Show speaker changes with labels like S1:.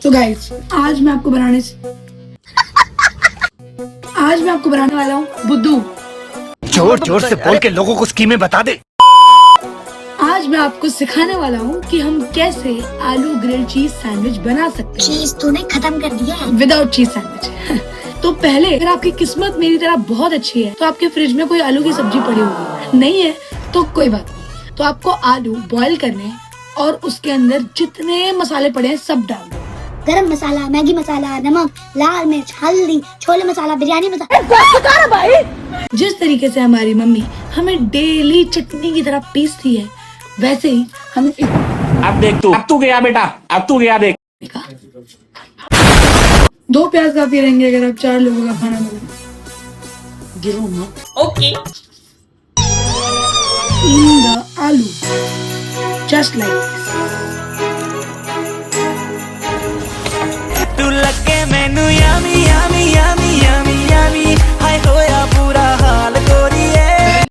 S1: तो गाइस आज मैं आपको बनाने वाला हूँ बुद्धू।
S2: जोर जोर से बोल के लोगों को स्कीमें बता दे।
S1: आज मैं आपको सिखाने वाला हूँ कि हम कैसे आलू ग्रिल चीज सैंडविच बना सकते हैं।
S3: चीज तूने खत्म कर दिया है।
S1: Without cheese sandwich. तो पहले अगर आपकी किस्मत मेरी तरह बहुत अच्छी है तो आपके फ्रिज में कोई आलू की सब्जी पड़ी होगी, नहीं है तो कोई बात नहीं। तो आपको आलू बॉईल करने और उसके अंदर जितने मसाले पड़े हैं सब डाल दो।
S3: गरम मसाला, मैगी मसाला, नमक, लाल मिर्च, हल्दी, छोले मसाला, बिरयानी मसाला।
S1: जिस तरीके से हमारी मम्मी हमें डेली चटनी की तरह पीसती है वैसे ही हमें
S4: अब देख तू, अब तू गया बेटा, अब तू गया देख।
S1: 2 प्याज काफी रहेंगे अगर आप 4 लोगों का खाना बनाओ। गिरो मत।
S5: ओके।
S1: In the आलू just like this।
S2: तू लगे मैनू